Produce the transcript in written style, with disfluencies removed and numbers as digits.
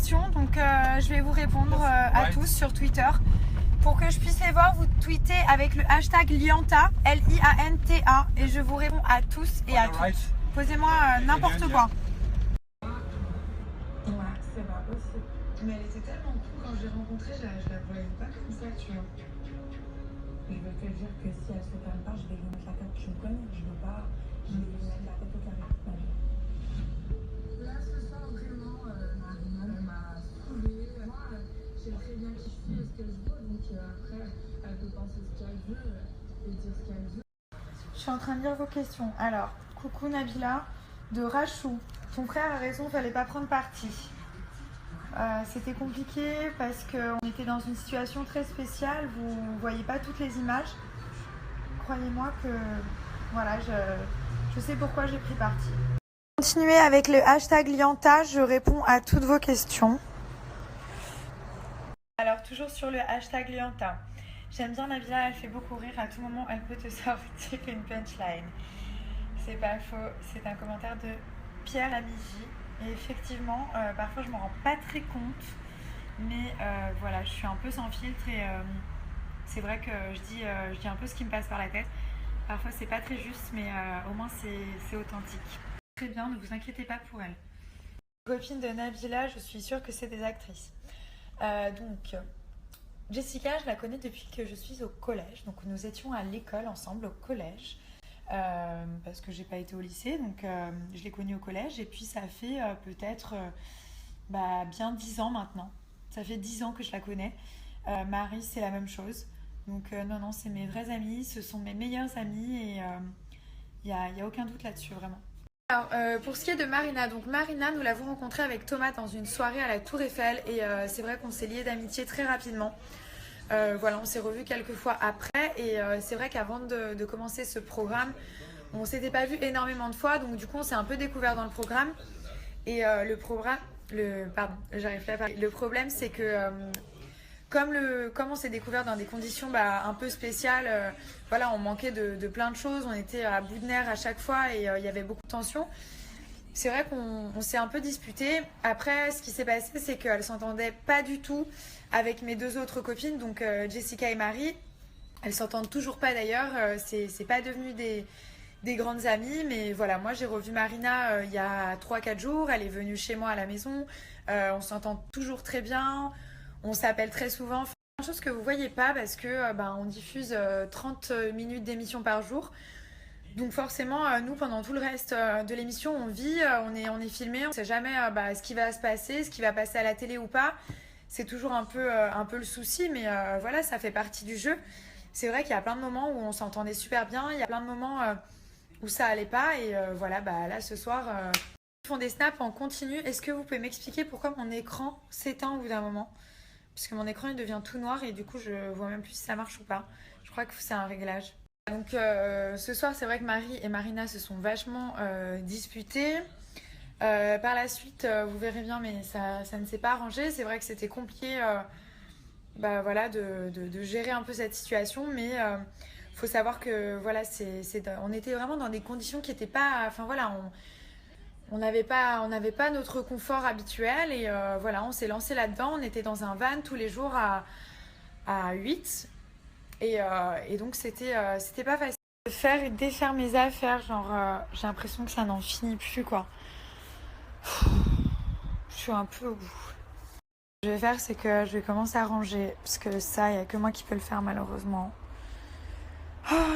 questions, donc je vais vous répondre à tous sur Twitter. Pour que je puisse les voir, vous tweetez avec le hashtag Lianta, Lianta, et je vous réponds à tous et à toutes. Posez-moi n'importe quoi. Ouais, c'est pas possible. Mais elle était tellement cool quand je l'ai rencontrée, je la voyais pas comme ça, tu vois. Je veux te dire que si elle se calme pas, je vais lui mettre la tête, tu me connais, je veux pas, je vais lui mettre la tête au carré. Là, ce soir, vraiment, Marina m'a saoulée. Moi, j'ai très bien kiffé ce que je veux, donc après, elle peut penser ce qu'elle veut et dire ce qu'elle veut. Je suis en train de lire vos questions. Alors, coucou Nabila, de Rachou. Ton frère a raison, fallait pas prendre parti. C'était compliqué parce qu'on était dans une situation très spéciale. Vous ne voyez pas toutes les images. Croyez-moi que voilà, je sais pourquoi j'ai pris parti. Continuez avec le hashtag Lianta, je réponds à toutes vos questions. Alors, toujours sur le hashtag Lianta. J'aime bien Nabila, elle fait beaucoup rire. À tout moment, elle peut te sortir une punchline. C'est pas faux, c'est un commentaire de Pierre Amici. Et effectivement, parfois je m'en rends pas très compte, mais voilà, je suis un peu sans filtre et c'est vrai que je dis un peu ce qui me passe par la tête. Parfois c'est pas très juste, mais au moins c'est authentique. Très bien, ne vous inquiétez pas pour elle. Copine de Nabila, je suis sûre que c'est des actrices. Donc, Jessica, je la connais depuis que je suis au collège. Donc nous étions à l'école ensemble, au collège. Parce que j'ai pas été au lycée, donc je l'ai connue au collège et puis ça fait peut-être bien 10 ans maintenant. Ça fait 10 ans que je la connais. Marie, c'est la même chose. Donc non, c'est mes vrais amis, ce sont mes meilleurs amis et y a aucun doute là-dessus, vraiment. Alors, pour ce qui est de Marina, donc Marina, nous l'avons rencontrée avec Thomas dans une soirée à la Tour Eiffel et c'est vrai qu'on s'est liés d'amitié très rapidement. Voilà, on s'est revus quelques fois après et c'est vrai qu'avant de commencer ce programme, on s'était pas vu énormément de fois, donc du coup on s'est un peu découvert dans le programme. Et le problème c'est que comme on s'est découvert dans des conditions un peu spéciales, voilà, on manquait de plein de choses, on était à bout de nerfs à chaque fois et il y avait beaucoup de tension. C'est vrai qu'on s'est un peu disputé. Après, ce qui s'est passé, c'est qu'elles s'entendaient pas du tout avec mes deux autres copines, donc Jessica et Marie. Elles s'entendent toujours pas d'ailleurs. C'est pas devenu des grandes amies, mais voilà, moi j'ai revu Marina il y a 3-4 jours. Elle est venue chez moi à la maison. On s'entend toujours très bien. On s'appelle très souvent. Enfin, une chose que vous voyez pas parce que on diffuse 30 minutes d'émission par jour. Donc forcément, nous, pendant tout le reste de l'émission, on vit, on est filmé, on ne sait jamais ce qui va se passer, ce qui va passer à la télé ou pas. C'est toujours un peu le souci, mais voilà, ça fait partie du jeu. C'est vrai qu'il y a plein de moments où on s'entendait super bien, il y a plein de moments où ça allait pas, et voilà, là, ce soir, ils font des snaps en continu. Est-ce que vous pouvez m'expliquer pourquoi mon écran s'éteint au bout d'un moment ? Parce que mon écran, il devient tout noir, et du coup, je vois même plus si ça marche ou pas. Je crois que c'est un réglage. Donc ce soir, c'est vrai que Marie et Marina se sont vachement disputées. Par la suite, vous verrez bien, mais ça ne s'est pas arrangé. C'est vrai que c'était compliqué voilà, de gérer un peu cette situation, mais faut savoir que voilà, on était vraiment dans des conditions qui n'étaient pas... Enfin voilà, on n'avait pas notre confort habituel et voilà, on s'est lancé là-dedans. On était dans un van tous les jours à 8. Et donc c'était pas facile de faire et défaire mes affaires, genre j'ai l'impression que ça n'en finit plus quoi. Je suis un peu au bout. Ce que je vais faire, c'est que je vais commencer à ranger parce que ça, il n'y a que moi qui peux le faire malheureusement. Oh,